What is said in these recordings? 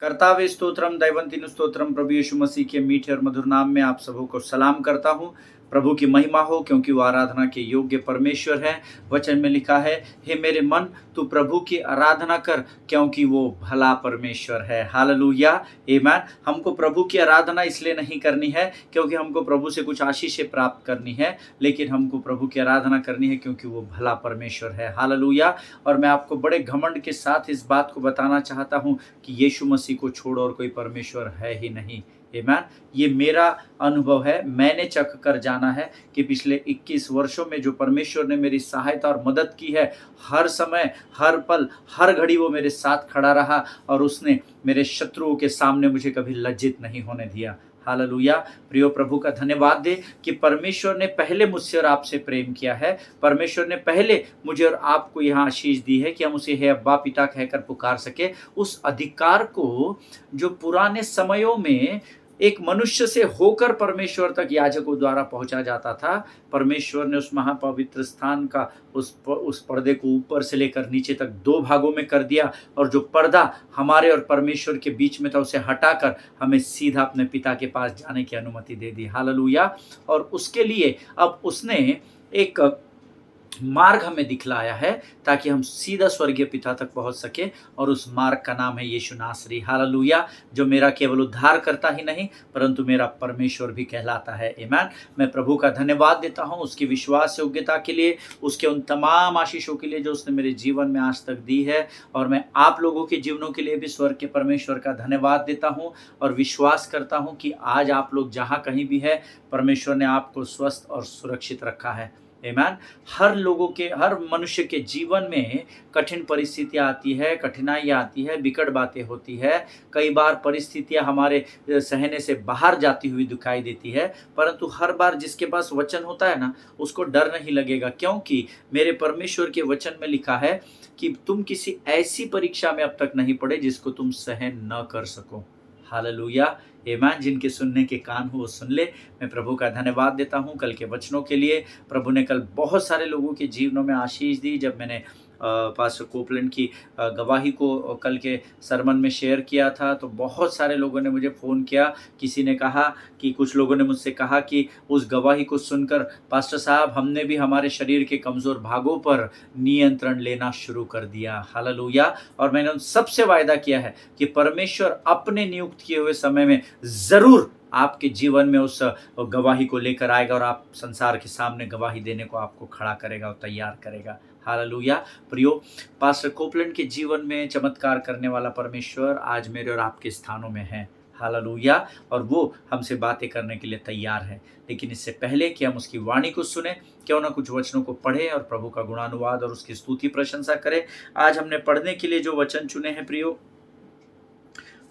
कर्तावे स्तोत्रम दैवंतिन स्तोत्रम प्रभु यीशु मसीह के मीठे और मधुर नाम में आप सबों को सलाम करता हूँ। प्रभु की महिमा हो क्योंकि वो आराधना के योग्य परमेश्वर है। वचन में लिखा है, हे मेरे मन तू प्रभु की आराधना कर क्योंकि वो भला परमेश्वर है। हालेलुया, आमीन। हमको प्रभु की आराधना इसलिए नहीं करनी है क्योंकि हमको प्रभु से कुछ आशीषें प्राप्त करनी है, लेकिन हमको प्रभु की आराधना करनी है क्योंकि वो भला परमेश्वर है। हालेलुया। और मैं आपको बड़े घमंड के साथ इस बात को बताना चाहता हूँ कि यीशु मसीह को छोड़ और कोई परमेश्वर है ही नहीं। आमीन। ये मेरा अनुभव है, मैंने चख कर जाना है कि पिछले 21 वर्षों में जो परमेश्वर ने मेरी सहायता और मदद की है, हर समय, हर पल, हर घड़ी वो मेरे साथ खड़ा रहा और उसने मेरे शत्रुओं के सामने मुझे कभी लज्जित नहीं होने दिया। हालेलुया। प्रियो, प्रभु का धन्यवाद दे कि परमेश्वर ने पहले मुझसे और आपसे प्रेम किया है। परमेश्वर ने पहले मुझे और आपको यहाँ आशीष दी है कि हम उसे हे अब्बा पिता कहकर पुकार सके। उस अधिकार को जो पुराने समयों में एक मनुष्य से होकर परमेश्वर तक याजकों द्वारा पहुंचा जाता था, परमेश्वर ने उस महापवित्र स्थान का उस पर्दे को ऊपर से लेकर नीचे तक 2 भागों में कर दिया और जो पर्दा हमारे और परमेश्वर के बीच में था उसे हटाकर हमें सीधा अपने पिता के पास जाने की अनुमति दे दी। हालेलुया। और उसके लिए अब उसने एक मार्ग हमें दिखलाया है ताकि हम सीधा स्वर्गीय पिता तक पहुंच सके, और उस मार्ग का नाम है यीशु नासरी। हालेलुया। जो मेरा केवल उद्धार करता ही नहीं परंतु मेरा परमेश्वर भी कहलाता है। आमीन। मैं प्रभु का धन्यवाद देता हूं उसकी विश्वास योग्यता के लिए, उसके उन तमाम आशीषों के लिए जो उसने मेरे जीवन में आज तक दी है, और मैं आप लोगों के जीवनों के लिए भी स्वर्ग के परमेश्वर का धन्यवाद देता हूं और विश्वास करता हूं कि आज आप लोग जहां कहीं भी है, परमेश्वर ने आपको स्वस्थ और सुरक्षित रखा है। आमीन। हर मनुष्य के जीवन में कठिन परिस्थितियां आती है, कठिनाइयां आती है, बिकट बातें होती है। कई बार परिस्थितियां हमारे सहने से बाहर जाती हुई दिखाई देती है, परंतु हर बार जिसके पास वचन होता है ना, उसको डर नहीं लगेगा, क्योंकि मेरे परमेश्वर के वचन में लिखा है कि तुम किसी ऐसी परीक्षा में अब तक नहीं पड़े जिसको तुम सहन न कर सको। हालेलुया। आमीन। जिनके सुनने के कान हो वो सुन ले। मैं प्रभु का धन्यवाद देता हूँ कल के वचनों के लिए। प्रभु ने कल बहुत सारे लोगों के जीवनों में आशीष दी। जब मैंने पास्टर कोपलैंड की गवाही को कल के सरमन में शेयर किया था, तो बहुत सारे लोगों ने मुझे फ़ोन किया। किसी ने कहा कि कुछ लोगों ने मुझसे कहा कि उस गवाही को सुनकर पास्टर साहब हमने भी हमारे शरीर के कमज़ोर भागों पर नियंत्रण लेना शुरू कर दिया। हालेलुया। और मैंने उन सबसे वायदा किया है कि परमेश्वर अपने नियुक्त किए हुए समय में ज़रूर आपके जीवन में उस गवाही को लेकर आएगा और आप संसार के सामने गवाही देने को आपको खड़ा करेगा और तैयार करेगा। हालेलुया। प्रियो, पास्टर कोपलैंड के जीवन में चमत्कार करने वाला परमेश्वर आज मेरे और आपके स्थानों में है। हालेलुया। और वो हमसे बातें करने के लिए तैयार है। लेकिन इससे पहले कि हम उसकी वाणी को सुने, क्यों ना कुछ वचनों को पढ़ें और प्रभु का गुणानुवाद और उसकी स्तुति प्रशंसा करें। आज हमने पढ़ने के लिए जो वचन चुने हैं प्रियो,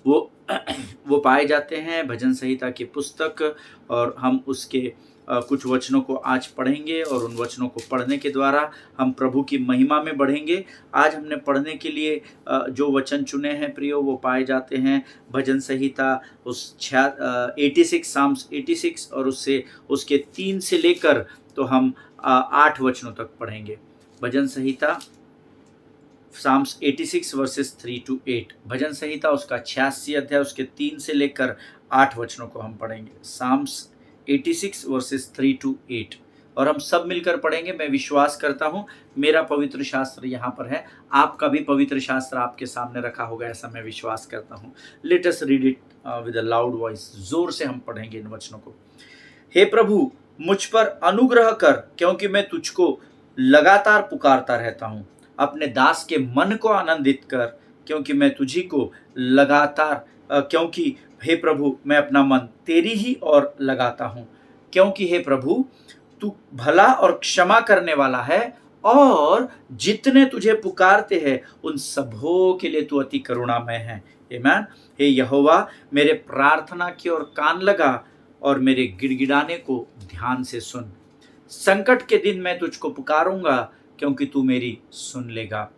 वो पाए जाते हैं भजन संहिता की पुस्तक, और हम उसके कुछ वचनों को आज पढ़ेंगे और उन वचनों को पढ़ने के द्वारा हम प्रभु की महिमा में बढ़ेंगे। आज हमने पढ़ने के लिए जो वचन चुने हैं प्रियो, वो पाए जाते हैं भजन संहिता उस 86 साम्स 86 और उसके 3 से लेकर तो हम 8 वचनों तक पढ़ेंगे। भजन संहिता साम्स 86 वर्सेस 3 to 8। भजन संहिता उसका 86 अध्याय उसके 3 से लेकर 8 वचनों को हम पढ़ेंगे। साम्स 86 वर्सेस 3 to 8, और हम सब मिलकर पढ़ेंगे। मैं विश्वास करता हूँ मेरा पवित्र शास्त्र यहाँ पर है, आपका भी पवित्र शास्त्र आपके सामने रखा होगा, ऐसा मैं विश्वास करता हूँ। Let us read it with a loud voice. जोर से हम पढ़ेंगे इन वचनों को। हे प्रभु, मुझ पर अनुग्रह कर क्योंकि मैं तुझको लगातार पुकारता रहता हूँ। अपने दास के मन को आनंदित कर क्योंकि मैं तुझी को लगातार क्योंकि हे प्रभु मैं अपना मन तेरी ही ओर लगाता हूँ। क्योंकि हे प्रभु तू भला और क्षमा करने वाला है, और जितने तुझे पुकारते हैं उन सबों के लिए तू अति करुणामय है। आमीन। हे यहोवा, मेरे प्रार्थना की ओर कान लगा और मेरे गिड़गिड़ाने को ध्यान से सुन। संकट के दिन मैं तुझको पुकारूंगा क्योंकि तू मेरी सुन लेगा।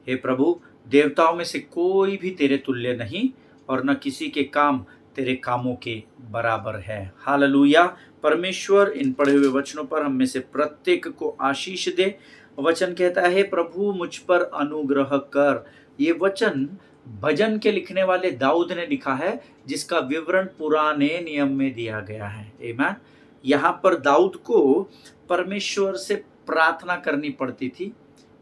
हे प्रभु, देवताओं में से कोई भी तेरे तुल्य नहीं और न किसी के काम तेरे कामों के बराबर है। हालेलुया। परमेश्वर इन पढ़े हुए वचनों पर हम में से प्रत्येक को आशीष दे। वचन कहता है, प्रभु मुझ पर अनुग्रह कर। ये वचन भजन के लिखने वाले दाऊद ने लिखा है, जिसका विवरण पुराने नियम में दिया गया है। आमीन। यहाँ पर दाऊद को परमेश्वर से प्रार्थना करनी पड़ती थी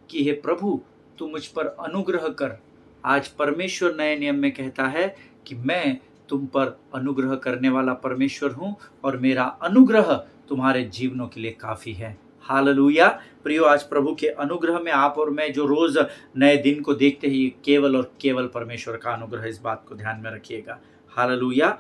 कि हे प्रभु, तू मुझ पर अनुग्रह कर। आज परमेश्वर नए नियम में कहता है कि मैं तुम पर अनुग्रह करने वाला परमेश्वर हूँ और मेरा अनुग्रह तुम्हारे जीवनों के लिए काफ़ी है। हालेलुया। प्रियो, आज प्रभु के अनुग्रह में आप और मैं जो रोज़ नए दिन को देखते ही केवल और केवल परमेश्वर का अनुग्रह, इस बात को ध्यान में रखिएगा। हालेलुया।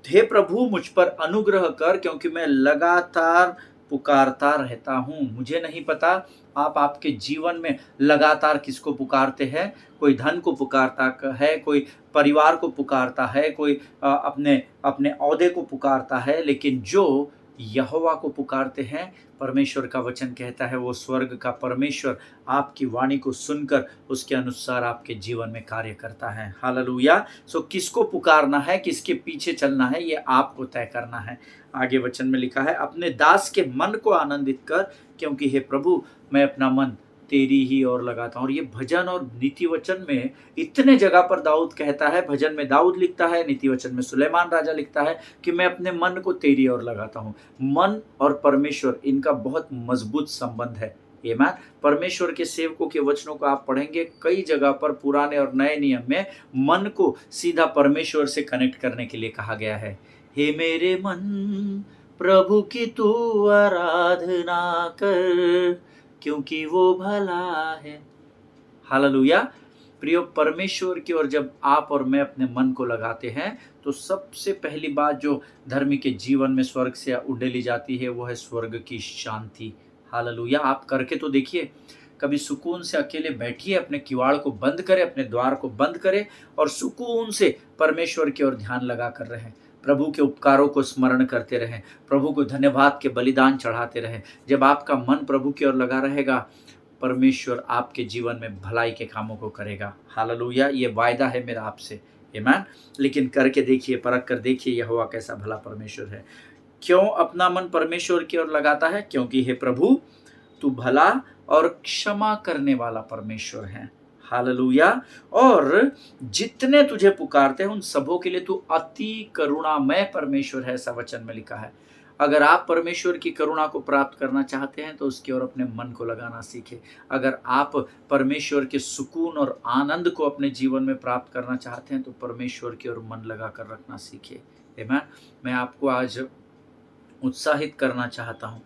हे प्रभु, मुझ पर अनुग्रह कर, क्योंकि मैं लगातार पुकारता रहता हूँ। मुझे नहीं पता आप आपके जीवन में लगातार किसको पुकारते हैं। कोई धन को पुकारता है, कोई परिवार को पुकारता है, कोई अपने अपने ओहदे को पुकारता है, लेकिन जो यहोवा को पुकारते हैं, परमेश्वर का वचन कहता है वो स्वर्ग का परमेश्वर आपकी वाणी को सुनकर उसके अनुसार आपके जीवन में कार्य करता है। हालेलुया। सो किसको पुकारना है, किसके पीछे चलना है, ये आपको तय करना है। आगे वचन में लिखा है, अपने दास के मन को आनंदित कर, क्योंकि हे प्रभु, मैं अपना मन तेरी ही ओर लगाता हूँ। और ये भजन और नीति वचन में इतने जगह पर दाऊद कहता है, भजन में दाऊद लिखता है, नीति वचन में सुलेमान राजा लिखता है कि मैं अपने मन को तेरी ओर लगाता हूँ। मन और परमेश्वर, इनका बहुत मजबूत संबंध है। आमीन। परमेश्वर के सेवकों के वचनों को आप पढ़ेंगे, कई जगह पर पुराने और नए नियम में मन को सीधा परमेश्वर से कनेक्ट करने के लिए कहा गया है। हे मेरे मन, प्रभु की तू आराधना कर, क्योंकि वो भला है। हालेलुया। प्रियो, परमेश्वर की ओर जब आप और मैं अपने मन को लगाते हैं, तो सबसे पहली बात जो धर्मी के जीवन में स्वर्ग से उंडेली जाती है, वो है स्वर्ग की शांति। हालेलुया। आप करके तो देखिए, कभी सुकून से अकेले बैठिए, अपने किवाड़ को बंद करें, अपने द्वार को बंद करें और सुकून से परमेश्वर की ओर ध्यान लगा कर रहें। प्रभु के उपकारों को स्मरण करते रहें, प्रभु को धन्यवाद के बलिदान चढ़ाते रहें। जब आपका मन प्रभु की ओर लगा रहेगा, परमेश्वर आपके जीवन में भलाई के कामों को करेगा। हालेलुया। ये वायदा है मेरा आपसे। आमीन। लेकिन करके देखिए, परख कर देखिए, यहोवा कैसा भला परमेश्वर है। क्यों अपना मन परमेश्वर की ओर लगाता है? क्योंकि हे प्रभु, तू भला और क्षमा करने वाला परमेश्वर है। हालेलुया। और जितने तुझे पुकारते हैं उन सबों के लिए तू अति करुणामय परमेश्वर है, ऐसा वचन में लिखा है। अगर आप परमेश्वर की करुणा को प्राप्त करना चाहते हैं तो उसकी ओर अपने मन को लगाना सीखें। अगर आप परमेश्वर के सुकून और आनंद को अपने जीवन में प्राप्त करना चाहते हैं तो परमेश्वर की ओर मन लगा कर रखना सीखें। आमीन। मैं आपको आज उत्साहित करना चाहता हूँ,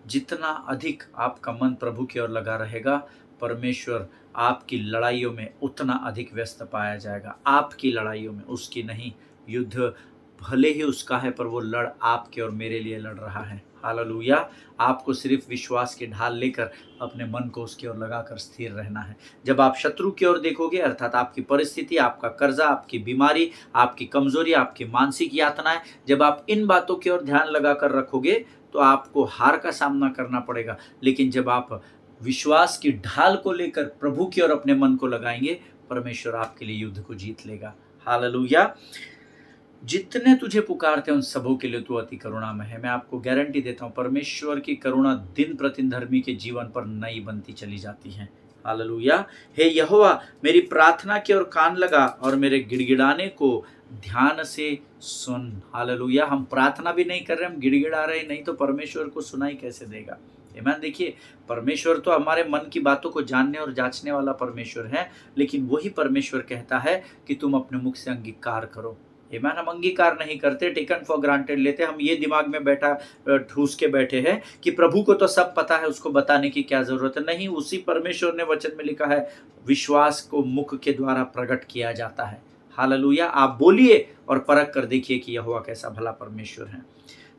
जितना अधिक आपका मन प्रभु की ओर लगा रहेगा, परमेश्वर आपकी लड़ाइयों में उतना अधिक व्यस्त पाया जाएगा। आपकी लड़ाइयों में, उसकी नहीं। युद्ध भले ही उसका है, पर वो लड़ आपके और मेरे लिए लड़ रहा है। हालेलुया। आपको सिर्फ विश्वास की ढाल लेकर अपने मन को उसकी ओर लगाकर स्थिर रहना है। जब आप शत्रु की ओर देखोगे, अर्थात आपकी परिस्थिति, आपका कर्जा, आपकी बीमारी, आपकी कमजोरी, आपकी मानसिक यातनाएं, जब आप इन बातों की ओर ध्यान लगाकर रखोगे तो आपको हार का सामना करना पड़ेगा। लेकिन जब आप विश्वास की ढाल को लेकर प्रभु की ओर अपने मन को लगाएंगे, परमेश्वर आपके लिए युद्ध को जीत लेगा। हालेलुया। जितने तुझे पुकारते हैं उन सबों के लिए तू अति करुणामय है। मैं आपको गारंटी देता हूँ, परमेश्वर की करुणा दिन प्रतिदिन धर्मी के जीवन पर नई बनती चली जाती है। हालेलुया। हे यहोवा, मेरी प्रार्थना की ओर कान लगा और मेरे गिड़गिड़ाने को ध्यान से सुन। हालेलुया। हम प्रार्थना भी नहीं कर रहे, हम गिड़गिड़ा रहे, नहीं तो परमेश्वर को सुनाई कैसे देगा। आमीन। देखिए, परमेश्वर तो हमारे मन की बातों को जानने और जांचने वाला परमेश्वर है, लेकिन वही परमेश्वर कहता है कि तुम अपने मुख से अंगीकार करो। आमीन। हम अंगीकार नहीं करते, टेकन फॉर ग्रांटेड लेते। हम ये दिमाग में बैठा ठूस के बैठे हैं कि प्रभु को तो सब पता है, उसको बताने की क्या जरूरत है। नहीं, उसी परमेश्वर ने वचन में लिखा है, विश्वास को मुख के द्वारा प्रकट किया जाता है। हालेलुया। आप बोलिए और परख कर देखिए कि यहोवा कैसा भला परमेश्वर है।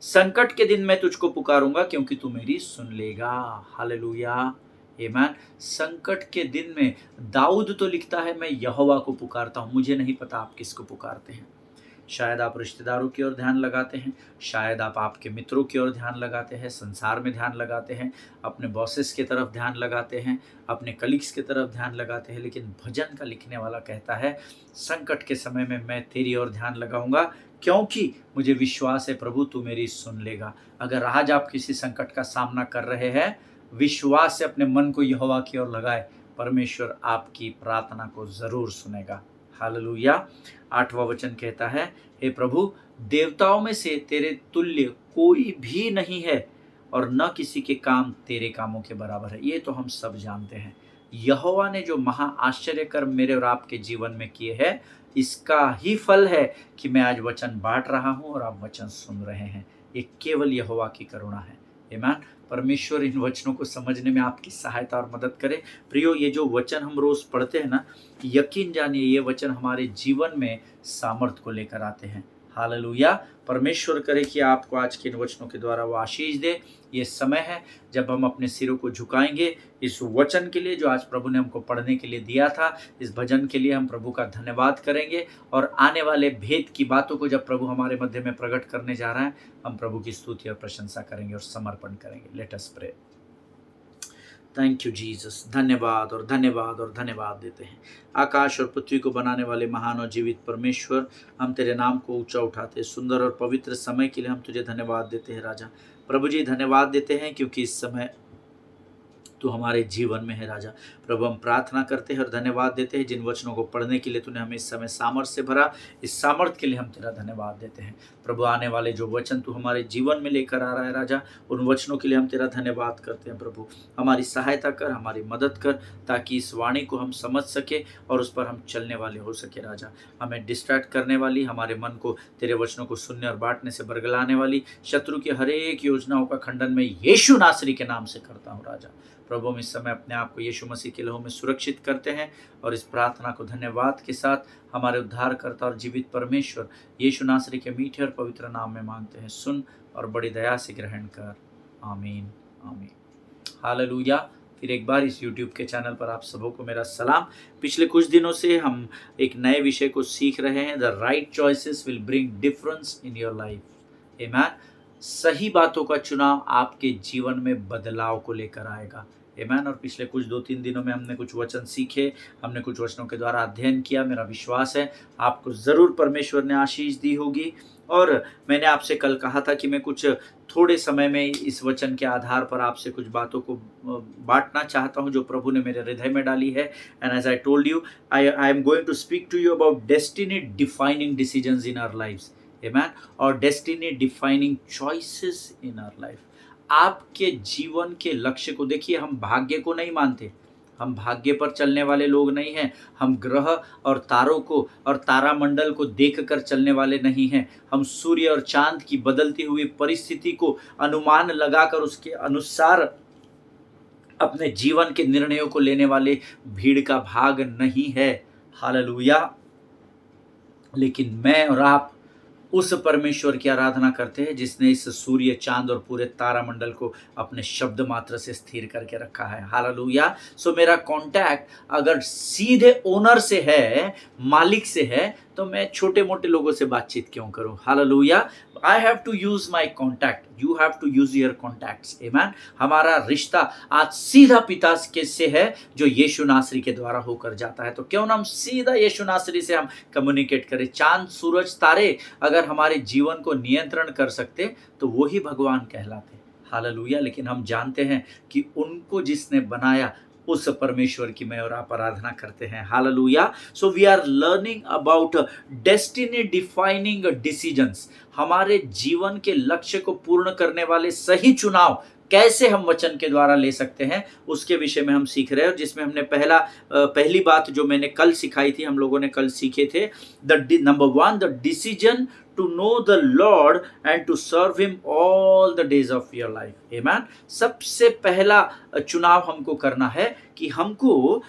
संकट के दिन मैं तुझको पुकारूंगा, क्योंकि तू मेरी सुन लेगा। हालेलुया। आमीन। संकट के दिन में दाऊद तो लिखता है, मैं यहोवा को पुकारता हूं। मुझे नहीं पता आप किसको पुकारते हैं। शायद आप रिश्तेदारों की ओर ध्यान लगाते हैं, शायद आप आपके मित्रों की ओर ध्यान लगाते हैं, संसार में ध्यान लगाते हैं, अपने बॉसेस की तरफ ध्यान लगाते हैं, अपने कलीग्स की तरफ ध्यान लगाते हैं। लेकिन भजन का लिखने वाला कहता है, संकट के समय में मैं तेरी ओर ध्यान लगाऊंगा, क्योंकि मुझे विश्वास है प्रभु तू मेरी सुन लेगा। अगर आज आप किसी संकट का सामना कर रहे हैं, विश्वास से अपने मन को यहोवा की ओर लगाए, परमेश्वर आपकी प्रार्थना को जरूर सुनेगा। हालेलुया। 8वां वचन कहता है, हे प्रभु, देवताओं में से तेरे तुल्य कोई भी नहीं है और न किसी के काम तेरे कामों के बराबर है। ये तो हम सब जानते हैं। यहोवा ने जो महा आश्चर्य कर्म मेरे और आपके जीवन में किए हैं, इसका ही फल है कि मैं आज वचन बांट रहा हूं और आप वचन सुन रहे हैं। ये केवल यहोवा की करुणा है। आमीन। परमेश्वर इन वचनों को समझने में आपकी सहायता और मदद करे। प्रियो, ये जो वचन हम रोज पढ़ते हैं ना, यकीन जानिए ये वचन हमारे जीवन में सामर्थ को लेकर आते हैं। हालेलुया। परमेश्वर करे कि आपको आज के इन वचनों के द्वारा वो आशीष दे। ये समय है जब हम अपने सिरों को झुकाएंगे इस वचन के लिए जो आज प्रभु ने हमको पढ़ने के लिए दिया था। इस भजन के लिए हम प्रभु का धन्यवाद करेंगे और आने वाले भेद की बातों को जब प्रभु हमारे मध्य में प्रकट करने जा रहा है, हम प्रभु की स्तुति और प्रशंसा करेंगे और समर्पण करेंगे। Let us pray. Thank you Jesus. धन्यवाद और धन्यवाद और धन्यवाद देते हैं। आकाश और पृथ्वी को बनाने वाले महान और जीवित परमेश्वर, हम तेरे नाम को ऊंचा उठाते हैं। सुंदर और पवित्र समय के लिए हम तुझे धन्यवाद देते हैं राजा। प्रभु जी, धन्यवाद देते हैं क्योंकि इस समय तू हमारे जीवन में है राजा। प्रभु, हम प्रार्थना करते हैं और धन्यवाद देते हैं जिन वचनों को पढ़ने के लिए तूने हमें इस समय सामर्थ्य से भरा, इस सामर्थ्य के लिए हम तेरा धन्यवाद देते हैं। प्रभु, आने वाले जो वचन तू हमारे जीवन में लेकर आ रहा है राजा, उन वचनों के लिए हम तेरा धन्यवाद करते हैं। प्रभु, हमारी सहायता कर, हमारी मदद कर, ताकि इस वाणी को हम समझ सके और उस पर हम चलने वाले हो सके राजा। हमें डिस्ट्रैक्ट करने वाली, हमारे मन को तेरे वचनों को सुनने और बांटने से बरगलाने वाली शत्रु की हर एक योजनाओं का खंडन मैं यीशु नासरी के नाम से करता हूँ राजा। प्रभु, हम इस समय अपने आप को यीशु मसीह के लहू में सुरक्षित करते हैं और इस प्रार्थना को धन्यवाद के साथ हमारे उद्धारकर्ता और जीवित परमेश्वर यीशु नासरी के मीठे और पवित्र नाम में मांगते हैं। सुन और बड़ी दया से ग्रहण कर। आमीन आमीन। हालेलुया। फिर एक बार इस YouTube के चैनल पर आप सबों को मेरा सलाम। पिछले कुछ दिनों से हम एक नए विषय को सीख रहे हैं। The right choices will bring difference in your life. आमीन। सही बातों का चुनाव आपके जीवन में बदलाव को लेकर आएगा। आमीन। और पिछले कुछ 2-3 दिनों में हमने कुछ वचन सीखे, हमने कुछ वचनों के द्वारा अध्ययन किया। मेरा विश्वास है आपको ज़रूर परमेश्वर ने आशीष दी होगी। और मैंने आपसे कल कहा था कि मैं कुछ थोड़े समय में इस वचन के आधार पर आपसे कुछ बातों को बांटना चाहता हूं जो प्रभु ने मेरे हृदय में डाली है। And as I told you, I am going to speak to you about destiny defining decisions in our lives. आमीन। और destiny defining choices in our life. आपके जीवन के लक्ष्य को देखिए, हम भाग्य को नहीं मानते, हम भाग्य पर चलने वाले लोग नहीं हैं। हम ग्रह और तारों को और तारामंडल को देखकर चलने वाले नहीं हैं। हम सूर्य और चांद की बदलती हुई परिस्थिति को अनुमान लगाकर उसके अनुसार अपने जीवन के निर्णयों को लेने वाले भीड़ का भाग नहीं है। हालेलुया। लेकिन मैं और आप उस परमेश्वर की आराधना करते हैं जिसने इस सूर्य, चांद और पूरे तारामंडल को अपने शब्द मात्र से स्थिर करके रखा है। हालेलुया। सो मेरा कांटेक्ट अगर सीधे ओनर से है, मालिक से है, तो मैं छोटे मोटे लोगों से बातचीत क्यों करूं। हालेलुया। I have to use my contact, you have to use your contacts. आमीन। हमारा रिश्ता आज सीधा पिता के से है जो यीशु नासरी के द्वारा होकर जाता है। तो क्यों ना हम सीधा यीशु नासरी से हम कम्युनिकेट करें। चांद, सूरज, तारे अगर हमारे जीवन को नियंत्रण कर सकते तो वो ही भगवान कहलाते। हालेलुया। लेकिन हम जानते हैं कि उनको जिसने बनाया उस परमेश्वर की मैं और आप आराधना करते हैं। हालेलुया। So we are learning about destiny defining decisions. हमारे जीवन के लक्ष्य को पूर्ण करने वाले सही चुनाव कैसे हम वचन के द्वारा ले सकते हैं, उसके विषय में हम सीख रहे हैं। जिसमें हमने पहली बात जो मैंने कल सिखाई थी, हम लोगों ने कल सीखे थे, number 1, the decision to know the Lord and to serve him all the days of your life. Amen. सबसे पहला चुनाव हमको करना है कि हमको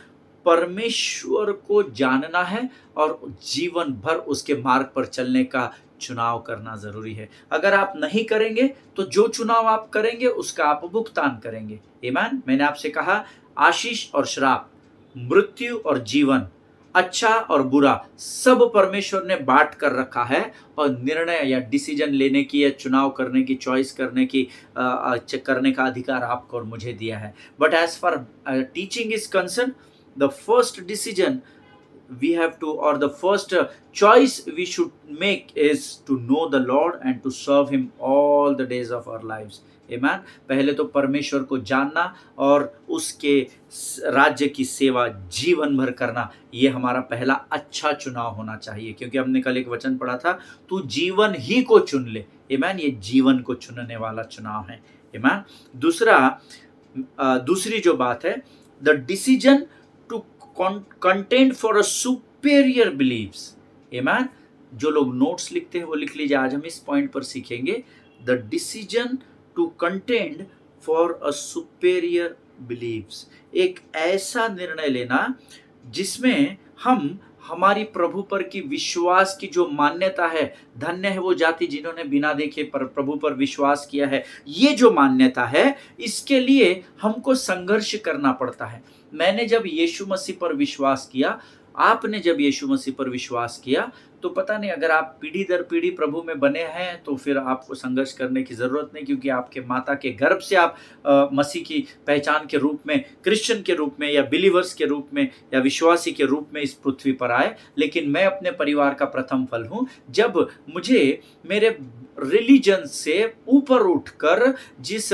परमेश्वर को जानना है और जीवन भर उसके मार्ग पर चलने का चुनाव करना जरूरी है। अगर आप नहीं करेंगे तो जो चुनाव आप करेंगे उसका आप भुगतान करेंगे। आमीन। मैंने आपसे कहा, आशीष और श्राप, मृत्यु और जीवन, अच्छा और बुरा सब परमेश्वर ने बांट कर रखा है और निर्णय या डिसीजन लेने की या चुनाव करने की, चॉइस करने की करने का अधिकार आपको और मुझे दिया है। But as for teaching is concern, the first decision we have to, or the first choice we should make is to know the Lord and to serve him all the days of our lives. Amen. पहले तो परमेश्वर को जानना और उसके राज्य की सेवा जीवन भर करना, ये हमारा पहला अच्छा चुनाव होना चाहिए, क्योंकि हमने कल एक वचन पढ़ा था, तू जीवन ही को चुन ले। आमीन। ये जीवन को चुनने वाला चुनाव है। आमीन। दूसरी जो बात है, the decision to content for a superior believes. आमीन। जो लोग नोट्स लिखते हैं वो लिख लीजिए, आज हम इस पॉइंट पर सीखेंगे, the decision to contend for a superior believes. एक ऐसा निर्णय लेना जिसमें हम हमारी प्रभु पर की विश्वास की जो मान्यता है, धन्य है वो जाति जिन्होंने बिना देखे पर प्रभु पर विश्वास किया है, ये जो मान्यता है, इसके लिए हमको संघर्ष करना पड़ता है। मैंने जब यीशु मसीह पर विश्वास किया, आपने जब यीशु मसीह पर विश्वास किया, तो पता नहीं, अगर आप पीढ़ी दर पीढ़ी प्रभु में बने हैं तो फिर आपको संघर्ष करने की ज़रूरत नहीं, क्योंकि आपके माता के गर्भ से आप मसीह की पहचान के रूप में, क्रिश्चियन के रूप में या बिलीवर्स के रूप में या विश्वासी के रूप में इस पृथ्वी पर आए। लेकिन मैं अपने परिवार का प्रथम फल हूँ। जब मुझे मेरे रिलीजन से ऊपर उठकर जिस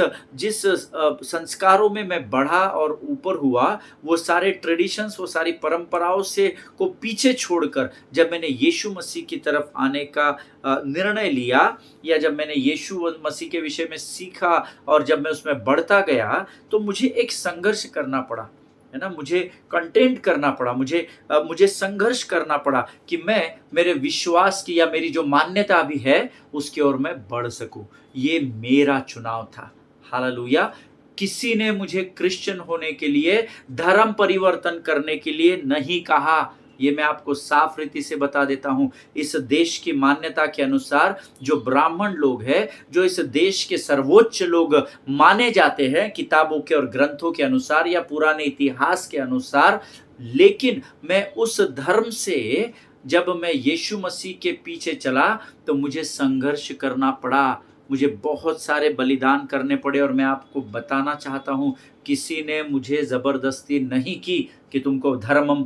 संस्कारों में मैं बढ़ा और ऊपर हुआ, वो सारे ट्रेडिशंस, वो सारी परंपराओं से को पीछे छोड़कर जब मैंने यीशु मसीह की तरफ आने का निर्णय लिया, या जब मैंने यीशु मसीह के विषय में सीखा और जब मैं उसमें बढ़ता गया, तो मुझे एक संघर्ष करना पड़ा, है ना। मुझे कंटेंट करना पड़ा, मुझे संघर्ष करना पड़ा कि मैं मेरे विश्वास की या मेरी जो मान्यता भी है उसकी ओर मैं बढ़ सकूं। ये मेरा चुनाव था। हालेलुया। किसी ने मुझे क्रिश्चियन होने के लिए, धर्म परिवर्तन करने के लिए नहीं कहा। ये मैं आपको साफ रीति से बता देता हूं। इस देश की मान्यता के अनुसार जो ब्राह्मण लोग हैं, जो इस देश के सर्वोच्च लोग माने जाते हैं किताबों के और ग्रंथों के अनुसार या पुराने इतिहास के अनुसार, लेकिन मैं उस धर्म से जब मैं यीशु मसीह के पीछे चला तो मुझे संघर्ष करना पड़ा, मुझे बहुत सारे बलिदान करने पड़े। और मैं आपको बताना चाहता हूं, किसी ने मुझे जबरदस्ती नहीं की कि तुमको धर्म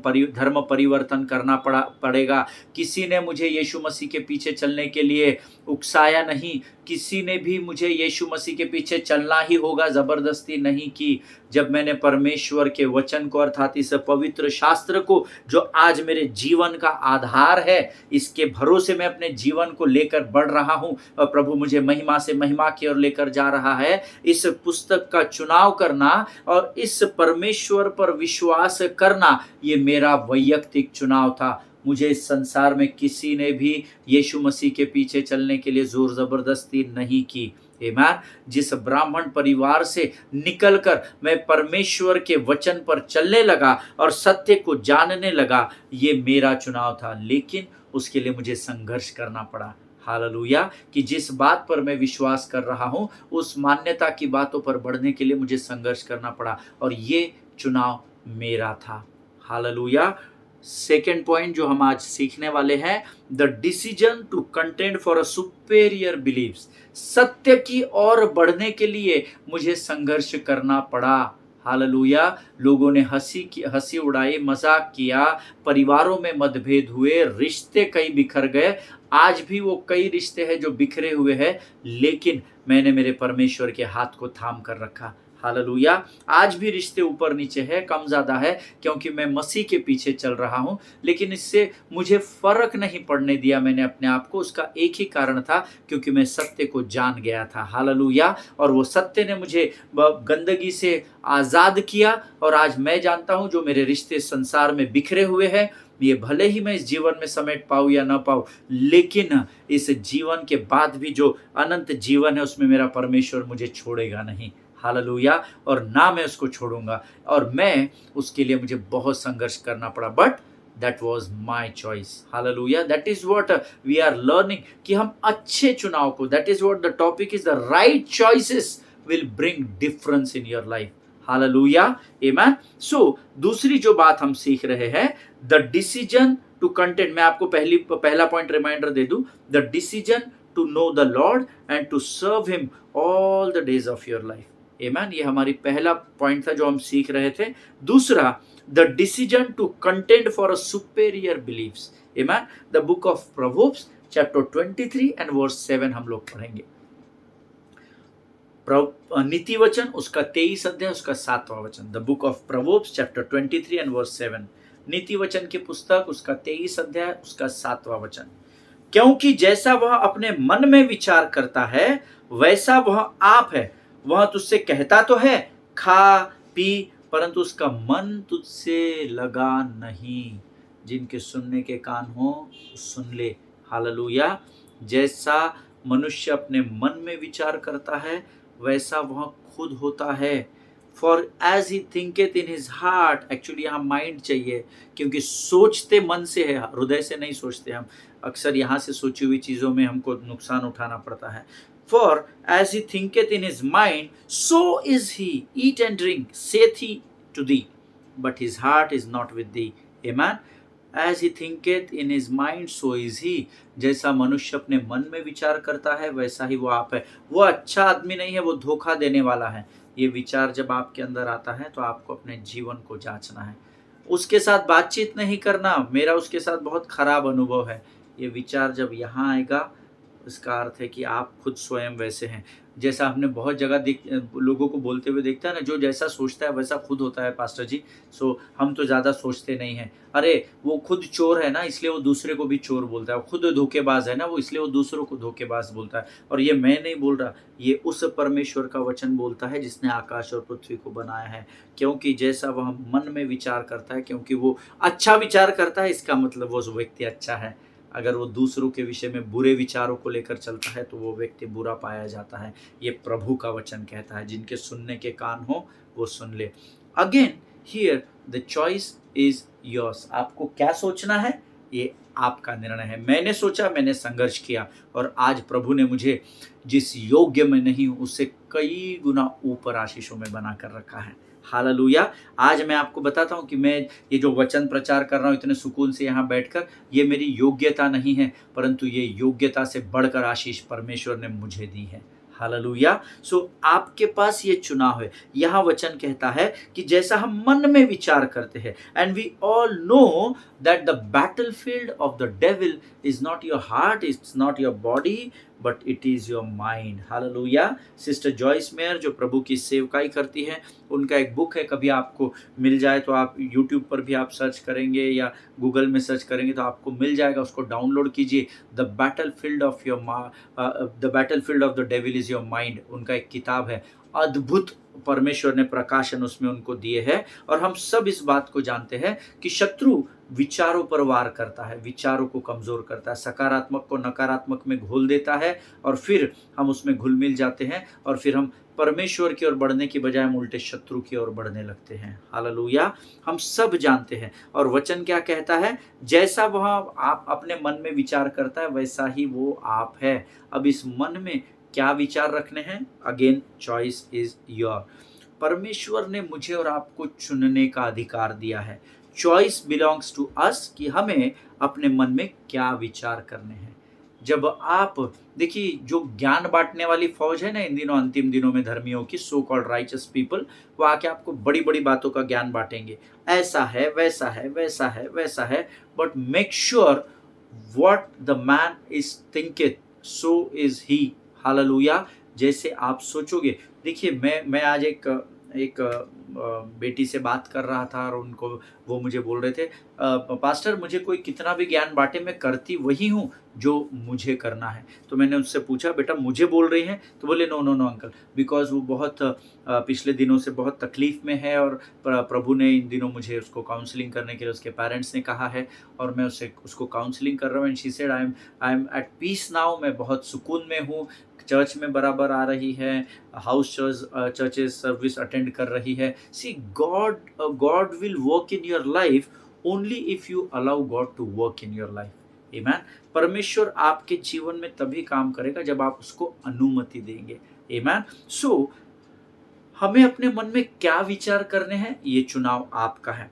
परिवर्तन करना पड़ेगा। किसी ने मुझे यीशु मसीह के पीछे चलने के लिए उकसाया नहीं। किसी ने भी मुझे यीशु मसीह के पीछे चलना ही होगा जबरदस्ती नहीं की। जब मैंने परमेश्वर के वचन को, अर्थात इस पवित्र शास्त्र को, जो आज मेरे जीवन का आधार है, इसके भरोसे मैं अपने जीवन को लेकर बढ़ रहा हूं और प्रभु मुझे महिमा से महिमा की ओर लेकर जा रहा है, इस पुस्तक का चुनाव करना और इस परमेश्वर पर विश्वास करना, ये मेरा वैयक्तिक चुनाव था। मुझे इस संसार में किसी ने भी यीशु मसीह के पीछे चलने के लिए जोर जबरदस्ती नहीं की। आमीन। जिस ब्राह्मण परिवार से निकलकर मैं परमेश्वर के वचन पर चलने लगा और सत्य को जानने लगा, ये मेरा चुनाव था। लेकिन उसके लिए मुझे संघर्ष करना पड़ा। हालेलुया। कि जिस बात पर मैं विश्वास कर रहा हूं, उस मान्यता की बातों पर बढ़ने के लिए मुझे संघर्ष करना पड़ा, और ये चुनाव मेरा था। हालेलुया। सेकेंड पॉइंट जो हम आज सीखने वाले हैं, the decision to contend for a superior believes. सत्य की ओर बढ़ने के लिए मुझे संघर्ष करना पड़ा। हालेलुया। लोगों ने हंसी उड़ाई, मजाक किया, परिवारों में मतभेद हुए, रिश्ते कई बिखर गए। आज भी वो कई रिश्ते हैं जो बिखरे हुए हैं, लेकिन मैंने मेरे परमेश्वर के हाथ को थाम कर रखा। हालेलुया। आज भी रिश्ते ऊपर नीचे है, कम ज़्यादा है, क्योंकि मैं मसीह के पीछे चल रहा हूं, लेकिन इससे मुझे फर्क नहीं पड़ने दिया मैंने अपने आप को। उसका एक ही कारण था, क्योंकि मैं सत्य को जान गया था। हालेलुया। और वो सत्य ने मुझे गंदगी से आज़ाद किया, और आज मैं जानता हूं जो मेरे रिश्ते संसार में बिखरे हुए हैं, ये भले ही मैं इस जीवन में समेट पाऊँ या ना पाऊँ, लेकिन इस जीवन के बाद भी जो अनंत जीवन है उसमें मेरा परमेश्वर मुझे छोड़ेगा नहीं। हालेलुया। और ना मैं उसको छोड़ूंगा, और मैं उसके लिए मुझे बहुत संघर्ष करना पड़ा, but that was my choice. हालेलुया। That is what we are learning, कि हम अच्छे चुनाव को, that is what the topic is, the right choices will bring difference in your life. हालेलुया। आमीन। सो दूसरी जो बात हम सीख रहे हैं, द डिसीजन टू कंटेंट। मैं आपको पहला पॉइंट रिमाइंडर दे दूं, the decision to know the Lord and to serve him all the days of your life. आमीन। ये हमारी पहला पॉइंट था जो हम सीख रहे थे। दूसरा, the decision to contend for a superior beliefs. Amen. The book of Proverbs chapter 23 and verse 7 हम लोग पढ़ेंगे. नीति वचन उसका 23 अध्याय उसका 7वां वचन. The book of Proverbs chapter 23 and verse 7. नीति वचन की पुस्तक उसका 23 अध्याय उसका 7वां वचन. क्योंकि जैसा वह अपने मन में विचार करता है वैसा वह आप है. वह तुझसे कहता तो है खा पी, परंतु उसका मन तुझसे लगा नहीं. जिनके सुनने के कान हो सुन ले. हालेलुया. जैसा मनुष्य अपने मन में विचार करता है वैसा वह खुद होता है. For as he thinketh in his heart. Actually यहाँ माइंड चाहिए, क्योंकि सोचते मन से है, हृदय से नहीं सोचते हम. अक्सर यहाँ से सोची हुई चीज़ों में हमको नुकसान उठाना पड़ता है. For as he thinketh in his mind so is he. Eat and drink saith he to thee, but his heart is not with thee. Amen. As he thinketh in his mind, so is he. जैसा मनुष्य अपने मन में विचार करता है वैसा ही वो आप है. वो अच्छा आदमी नहीं है, वो धोखा देने वाला है. ये विचार जब आपके अंदर आता है तो आपको अपने जीवन को जांचना है. उसके साथ बातचीत नहीं करना, मेरा उसके साथ बहुत खराब अनुभव है. ये विचार जब यहाँ आएगा इसका अर्थ है कि आप खुद स्वयं वैसे हैं. जैसा हमने बहुत जगह लोगों को बोलते हुए देखता है ना, जो जैसा सोचता है वैसा खुद होता है पास्टर जी. सो हम तो ज़्यादा सोचते नहीं हैं. अरे वो खुद चोर है ना, इसलिए वो दूसरे को भी चोर बोलता है. वो खुद धोखेबाज है ना, वो इसलिए वो दूसरों को धोखेबाज बोलता है. और ये मैं नहीं बोल रहा, ये उस परमेश्वर का वचन बोलता है जिसने आकाश और पृथ्वी को बनाया है. क्योंकि जैसा वह मन में विचार करता है, क्योंकि वो अच्छा विचार करता है, इसका मतलब वो व्यक्ति अच्छा है. अगर वो दूसरों के विषय में बुरे विचारों को लेकर चलता है तो वो व्यक्ति बुरा पाया जाता है. ये प्रभु का वचन कहता है. जिनके सुनने के कान हो वो सुन ले. Again here the choice is yours. आपको क्या सोचना है ये आपका निर्णय है. मैंने सोचा, मैंने संघर्ष किया, और आज प्रभु ने मुझे जिस योग्य में नहीं हूँ उससे कई गुना ऊपर आशीषों में बना कर रखा है. हालेलुया. आज मैं आपको बताता हूँ कि मैं ये जो वचन प्रचार कर रहा हूँ इतने सुकून से यहाँ बैठकर, ये मेरी योग्यता नहीं है, परंतु ये योग्यता से बढ़कर आशीष परमेश्वर ने मुझे दी है. हालेलुया. सो आपके पास ये चुनाव है. यहाँ वचन कहता है कि जैसा हम मन में विचार करते हैं, and we all know that the battlefield of the devil is not your heart, it's not your body, but it is your mind. हालेलुया. सिस्टर जॉयस मेयर जो प्रभु की सेवकाई करती है, उनका एक बुक है, कभी आपको मिल जाए तो आप यूट्यूब पर भी आप सर्च करेंगे या गूगल में सर्च करेंगे तो आपको मिल जाएगा. उसको डाउनलोड कीजिए. The battlefield of the devil is your mind. उनका एक किताब है. अद्भुत परमेश्वर ने प्रकाशन उसमें उनको दिए है. और हम सब इस बात को जानते हैं कि शत्रु विचारों पर वार करता है, विचारों को कमज़ोर करता है, सकारात्मक को नकारात्मक में घोल देता है, और फिर हम उसमें घुल मिल जाते हैं, और फिर हम परमेश्वर की ओर बढ़ने की बजाय हम उल्टे शत्रु की ओर बढ़ने लगते हैं. हालेलुया. हम सब जानते हैं. और वचन क्या कहता है? जैसा वह आप अपने मन में विचार करता है वैसा ही वो आप है. अब इस मन में क्या विचार रखने हैं? Again choice is your. परमेश्वर ने मुझे और आपको चुनने का अधिकार दिया है. चॉइस बिलोंग्स टू अस कि हमें अपने मन में क्या विचार करने हैं. जब आप देखिए, जो ज्ञान बांटने वाली फौज है ना इन दिनों, अंतिम दिनों में धर्मियों की, सो कॉल्ड राइचस पीपल, वो आके आपको बड़ी बड़ी बातों का ज्ञान बांटेंगे. ऐसा है, वैसा है, वैसा है, वैसा है. But make sure what the man is thinking so is he. Hallelujah. जैसे आप सोचोगे. देखिए, मैं आज एक बेटी से बात कर रहा था और उनको वो मुझे बोल रहे थे, पास्टर मुझे कोई कितना भी ज्ञान बांटे, मैं करती वही हूँ जो मुझे करना है. तो मैंने उससे पूछा, बेटा मुझे बोल रही हैं? तो बोले no no no uncle, because वो बहुत पिछले दिनों से बहुत तकलीफ़ में है, और प्रभु ने इन दिनों मुझे उसको काउंसलिंग करने के लिए उसके पेरेंट्स ने कहा है, और मैं उसको काउंसलिंग कर रहा हूँ. And she said I am at peace now. मैं बहुत सुकून में हूँ. चर्च में बराबर आ रही है, हाउस चर्चेस सर्विस अटेंड कर रही है. See God will work in your life only if you allow God to work in your life. Amen. परमेश्वर आपके जीवन में तभी काम करेगा जब आप उसको अनुमति देंगे. आमेन. सो हमें अपने मन में क्या विचार करने हैं, ये चुनाव आपका है.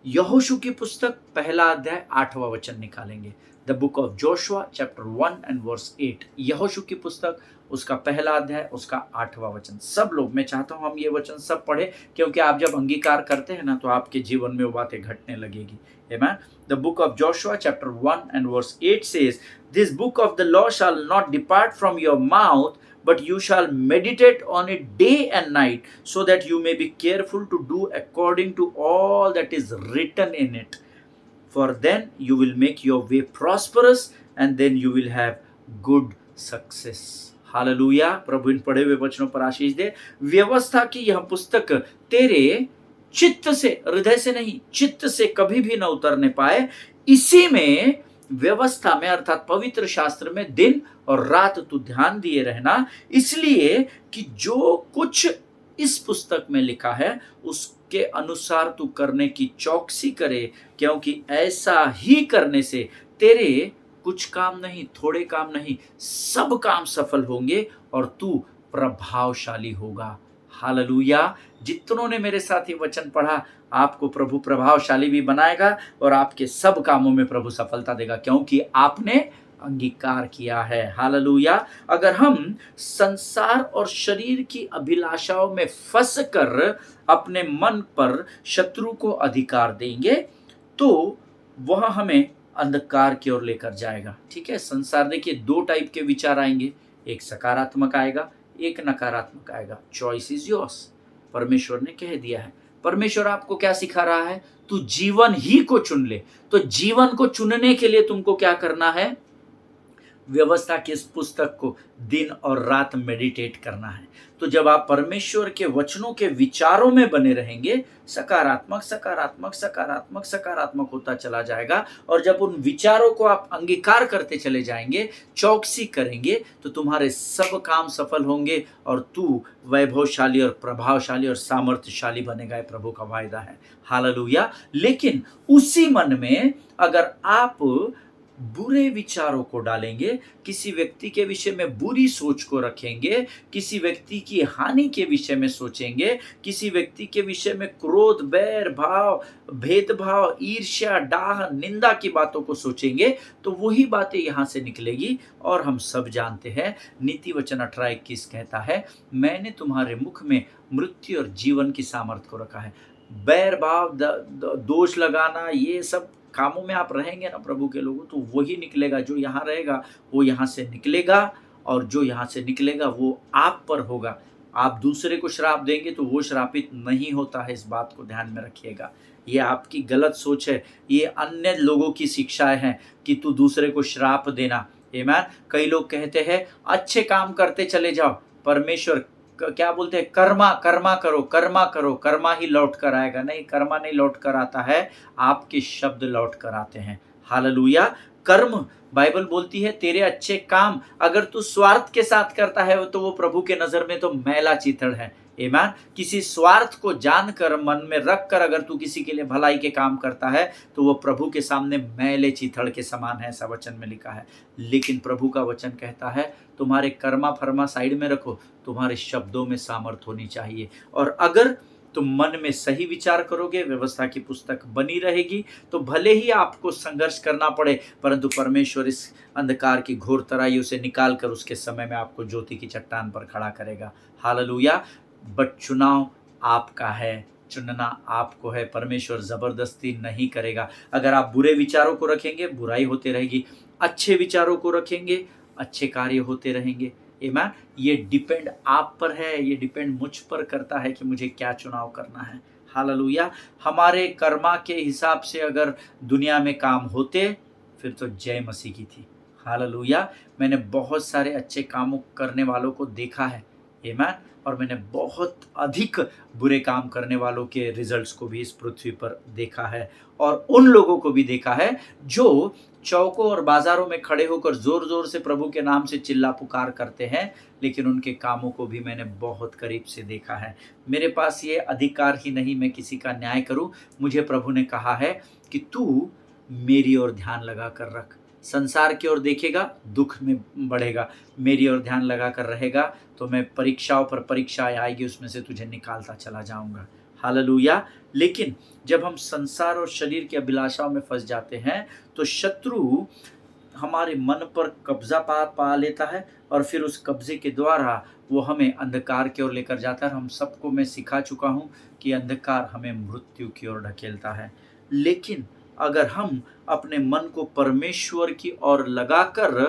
यहोशू की पुस्तक पहला अध्याय 8वां वचन निकालेंगे। The book of Joshua chapter 1 and verse 8। यहोशू की पुस्तक उसका पहला अध्याय उसका 8वां वचन। सब लोग, मैं चाहता हूं हम ये वचन सब पढ़े, क्योंकि आप जब अंगीकार करते हैं ना तो आपके जीवन में वो बातें घटने लगेगी। Amen. The book of Joshua chapter 1 and verse 8 says, "This book of the law shall not depart from your mouth, but you shall meditate on it day and night, so that you may be careful to do according to all that is written in it. For then you will make your way prosperous, and then you will have good success." Hallelujah. प्रभु इन पढ़े हुए वचनों पर आशीष दे। व्यवस्था की यह पुस्तक तेरे चित्त से, हृदय से नहीं, चित्त से कभी भी न उतरने पाए। इसी में, व्यवस्था में अर्थात पवित्र शास्त्र में दिन और रात तू ध्यान दिए रहना, इसलिए कि जो कुछ इस पुस्तक में लिखा है उसके अनुसार तू करने की चौकसी करे, क्योंकि ऐसा ही करने से तेरे कुछ काम नहीं, थोड़े काम नहीं, सब काम सफल होंगे और तू प्रभावशाली होगा। हालेलुया। जितनों ने मेरे साथ ये वचन पढ़ा, आपको प्रभु प्रभावशाली भी बनाएगा और आपके सब कामों में प्रभु सफलता देगा, क्योंकि आपने अंगीकार किया है। हालेलुया। अगर हम संसार और शरीर की अभिलाषाओं में फंसकर अपने मन पर शत्रु को अधिकार देंगे तो वह हमें अंधकार की ओर लेकर जाएगा। ठीक है। संसार, देखिए, दो टाइप के विचार आएंगे, एक सकारात्मक आएगा, एक नकारात्मक आएगा। Choice is yours. परमेश्वर ने कह दिया है। परमेश्वर आपको क्या सिखा रहा है? तू जीवन ही को चुन ले। तो जीवन को चुनने के लिए तुमको क्या करना है? व्यवस्था की इस पुस्तक को दिन और रात मेडिटेट करना है। तो जब आप परमेश्वर के वचनों के विचारों में बने रहेंगे, सकारात्मक सकारात्मक सकारात्मक सकारात्मक होता चला जाएगा। और जब उन विचारों को आप अंगीकार करते चले जाएंगे, चौकसी करेंगे, तो तुम्हारे सब काम सफल होंगे और तू वैभवशाली और प्रभावशाली और सामर्थ्यशाली बनेगा। ये प्रभु का वायदा है। हालेलुया। लेकिन उसी मन में अगर आप बुरे विचारों को डालेंगे, किसी व्यक्ति के विषय में बुरी सोच को रखेंगे, किसी व्यक्ति की हानि के विषय में सोचेंगे, किसी व्यक्ति के विषय में क्रोध, बैर भाव, भेदभाव, ईर्ष्या, डाह, निंदा की बातों को सोचेंगे, तो वही बातें यहाँ से निकलेगी। और हम सब जानते हैं, नीति वचन 18:21 कहता है, मैंने तुम्हारे मुख में मृत्यु और जीवन की सामर्थ को रखा है। बैर भाव, दोष लगाना, ये सब कामों में आप रहेंगे ना प्रभु के लोगों, तो वही निकलेगा। जो यहाँ रहेगा वो यहाँ से निकलेगा, और जो यहाँ से निकलेगा वो आप पर होगा। आप दूसरे को श्राप देंगे तो वो श्रापित नहीं होता है। इस बात को ध्यान में रखिएगा। ये आपकी गलत सोच है। ये अन्य लोगों की शिक्षाएं हैं कि तू दूसरे को श्राप देना। आमीन। कई लोग कहते हैं अच्छे काम करते चले जाओ, परमेश्वर क्या बोलते हैं, कर्मा कर्मा करो, कर्मा करो, कर्मा ही लौट कर आएगा। नहीं, कर्मा नहीं लौट कर आता है, आपके शब्द लौट कर आते हैं। हालेलुया। कर्म, बाइबल बोलती है तेरे अच्छे काम अगर तू स्वार्थ के साथ करता है तो वो प्रभु के नजर में तो मैला चीथड़ है। आमीन। किसी स्वार्थ को जानकर, मन में रख कर अगर तू किसी के लिए भलाई के काम करता है तो वो प्रभु के सामने मैले चीथड़ के समान है, ऐसा वचन में लिखा है। लेकिन प्रभु का वचन कहता है तुम्हारे कर्मा फरमा साइड में रखो, तुम्हारे शब्दों में सामर्थ होनी चाहिए। और अगर तुम मन में सही विचार करोगे, व्यवस्था की पुस्तक बनी रहेगी, तो भले ही आपको संघर्ष करना पड़े, परंतु परमेश्वर इस अंधकार की घोर तराइयों से निकाल कर उसके समय में आपको ज्योति की चट्टान पर खड़ा करेगा। हालेलुया। बट चुनाव आपका है, चुनना आपको है। परमेश्वर जबरदस्ती नहीं करेगा। अगर आप बुरे विचारों को रखेंगे, बुराई होती रहेगी। अच्छे विचारों को रखेंगे, अच्छे कार्य होते रहेंगे। आमीन। ये डिपेंड आप पर है, ये डिपेंड मुझ पर करता है कि मुझे क्या चुनाव करना है। हालेलुया। हमारे कर्मा के हिसाब से अगर दुनिया में काम होते फिर तो जय मसीह की थी। हालेलुया। मैंने बहुत सारे अच्छे कामों करने वालों को देखा है। आमीन। और मैंने बहुत अधिक बुरे काम करने वालों के रिजल्ट्स को भी इस पृथ्वी पर देखा है। और उन लोगों को भी देखा है जो चौकों और बाजारों में खड़े होकर जोर जोर से प्रभु के नाम से चिल्ला पुकार करते हैं, लेकिन उनके कामों को भी मैंने बहुत करीब से देखा है। मेरे पास ये अधिकार ही नहीं मैं किसी का न्याय करूं। मुझे प्रभु ने कहा है कि तू मेरी ओर ध्यान लगा कर रख। संसार की ओर देखेगा, दुख में बढ़ेगा। मेरी ओर ध्यान लगा कर रहेगा तो मैं परीक्षाओं पर परीक्षाएं आएगी, उसमें से तुझे निकालता चला जाऊंगा। हालेलुया। लेकिन जब हम संसार और शरीर की अभिलाषाओं में फंस जाते हैं तो शत्रु हमारे मन पर कब्जा पा पा लेता है और फिर उस कब्जे के द्वारा वो हमें अंधकार की ओर लेकर जाता है। हम सबको मैं सिखा चुका हूँ कि अंधकार हमें मृत्यु की ओर ढकेलता है। लेकिन अगर हम अपने मन को परमेश्वर की ओर लगाकर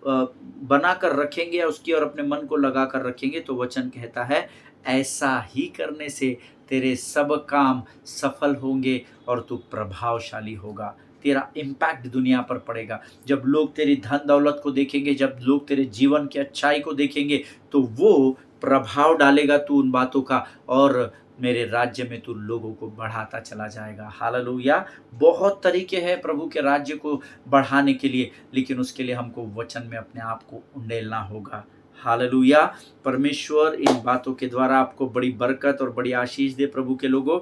बनाकर रखेंगे या उसकी ओर अपने मन को लगाकर रखेंगे तो वचन कहता है ऐसा ही करने से तेरे सब काम सफल होंगे और तू प्रभावशाली होगा। तेरा इम्पैक्ट दुनिया पर पड़ेगा। जब लोग तेरी धन दौलत को देखेंगे, जब लोग तेरे जीवन की अच्छाई को देखेंगे तो वो प्रभाव डालेगा तू उन बातों का और मेरे राज्य में तू लोगों को बढ़ाता चला जाएगा। हालेलुया। बहुत तरीके हैं प्रभु के राज्य को बढ़ाने के लिए, लेकिन उसके लिए हमको वचन में अपने आप को उंडेलना होगा। हालेलुया। परमेश्वर इन बातों के द्वारा आपको बड़ी बरकत और बड़ी आशीष दे। प्रभु के लोगों,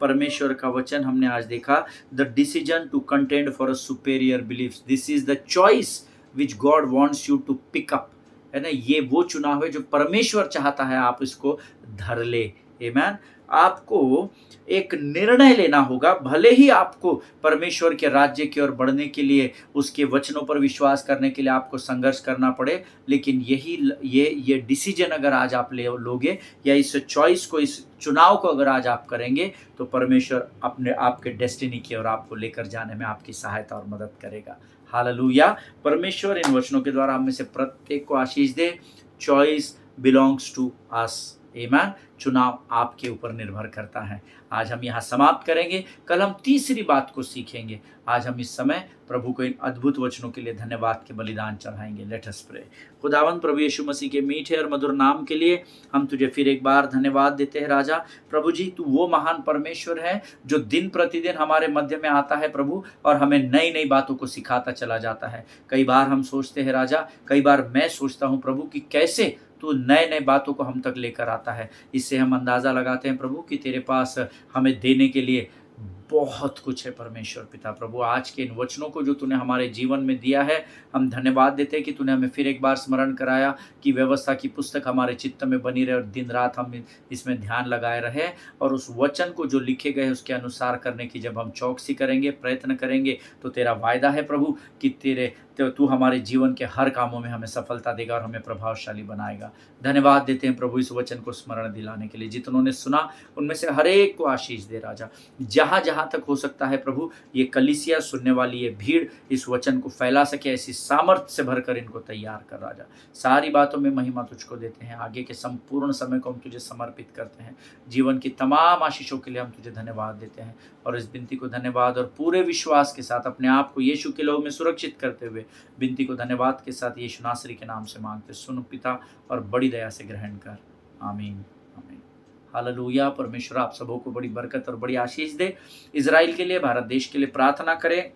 परमेश्वर का वचन हमने आज देखा, the decision to contend for a superior belief, this is the choice which God wants you to pick up, है ना। ये वो चुनाव है जो परमेश्वर चाहता है आप इसको धर ले। आमेन। आपको एक निर्णय लेना होगा, भले ही आपको परमेश्वर के राज्य की ओर बढ़ने के लिए, उसके वचनों पर विश्वास करने के लिए आपको संघर्ष करना पड़े, लेकिन ये डिसीजन अगर आज आप ले लोगे या इस चॉइस को, इस चुनाव को अगर आज आप करेंगे तो परमेश्वर अपने आपके डेस्टिनी की ओर आपको लेकर जाने में आपकी सहायता और मदद करेगा। हालेलुया। परमेश्वर इन वचनों के द्वारा हम में से प्रत्येक को आशीष दे। Choice belongs to us. Amen. चुनाव आपके ऊपर निर्भर करता है। आज हम यहाँ समाप्त करेंगे, कल हम तीसरी बात को सीखेंगे। आज हम इस समय प्रभु को इन अद्भुत वचनों के लिए धन्यवाद के बलिदान चढ़ाएंगे। Late us pray. खुदावंद प्रभु यीशु मसीह के मीठे और मधुर नाम के लिए हम तुझे फिर एक बार धन्यवाद देते हैं राजा। प्रभु जी, तू वो महान परमेश्वर है जो दिन प्रतिदिन हमारे मध्य में आता है प्रभु, और हमें नई नई बातों को सिखाता चला जाता है। कई बार हम सोचते हैं राजा, कई बार मैं सोचता हूँ प्रभु कि कैसे तू नए नए बातों को हम तक लेकर आता है। इससे हम अंदाज़ा लगाते हैं प्रभु कि तेरे पास हमें देने के लिए बहुत कुछ है। परमेश्वर पिता प्रभु, आज के इन वचनों को जो तूने हमारे जीवन में दिया है, हम धन्यवाद देते हैं कि तूने हमें फिर एक बार स्मरण कराया कि व्यवस्था की पुस्तक हमारे चित्त में बनी रहे और दिन रात हम इसमें ध्यान लगाए रहे, और उस वचन को जो लिखे गए उसके अनुसार करने की जब हम चौकसी करेंगे, प्रयत्न करेंगे, तो तेरा वायदा है प्रभु कि तू हमारे जीवन के हर कामों में हमें सफलता देगा और हमें प्रभावशाली बनाएगा। धन्यवाद देते हैं प्रभु इस वचन को स्मरण दिलाने के लिए। जितनों ने सुना उनमें से हर एक को आशीष दे राजा। जहाँ जहाँ तक हो सकता है प्रभु, ये कलीसिया सुनने वाली ये भीड़ इस वचन को फैला सके, ऐसी सामर्थ्य से भरकर इनको तैयार कर राजा। सारी बातों में महिमा तुझको देते हैं। आगे के संपूर्ण समय को हम तुझे समर्पित करते हैं। जीवन की तमाम आशीषों के लिए हम तुझे धन्यवाद देते हैं, और इस विनती को धन्यवाद और पूरे विश्वास के साथ अपने आप को यीशु के लोग में सुरक्षित करते हुए विनती को धन्यवाद के साथ यीशु नासरी के नाम से मांगते। सुन पिता, और बड़ी दया से ग्रहण कर। आमीन आमीन। हालेलुया। परमेश्वर आप सबों को बड़ी बरकत और बड़ी आशीष दे। इजराइल के लिए, भारत देश के लिए प्रार्थना करें।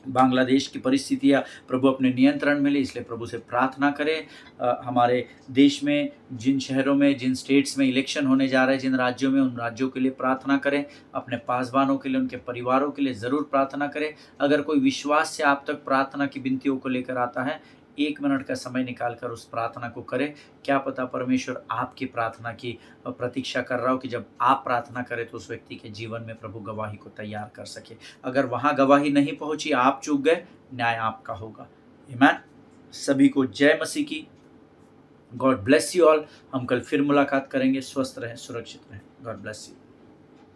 बांग्लादेश की परिस्थितियाँ प्रभु अपने नियंत्रण में ले, इसलिए प्रभु से प्रार्थना करें। हमारे देश में जिन शहरों में, जिन स्टेट्स में इलेक्शन होने जा रहे हैं, जिन राज्यों में, उन राज्यों के लिए प्रार्थना करें। अपने पासवानों के लिए, उनके परिवारों के लिए ज़रूर प्रार्थना करें। अगर कोई विश्वास से आप तक प्रार्थना की विनतियों को लेकर आता है, 1 मिनट का समय निकालकर उस प्रार्थना को करें। क्या पता परमेश्वर आपकी प्रार्थना की प्रतीक्षा कर रहा हो कि जब आप प्रार्थना करें तो उस व्यक्ति के जीवन में प्रभु गवाही को तैयार कर सके। अगर वहाँ गवाही नहीं पहुँची, आप चूक गए, न्याय आपका होगा। आमीन। सभी को जय मसीह की। God bless you all. हम कल फिर मुलाकात करेंगे। स्वस्थ रहें, सुरक्षित रहें। God bless you.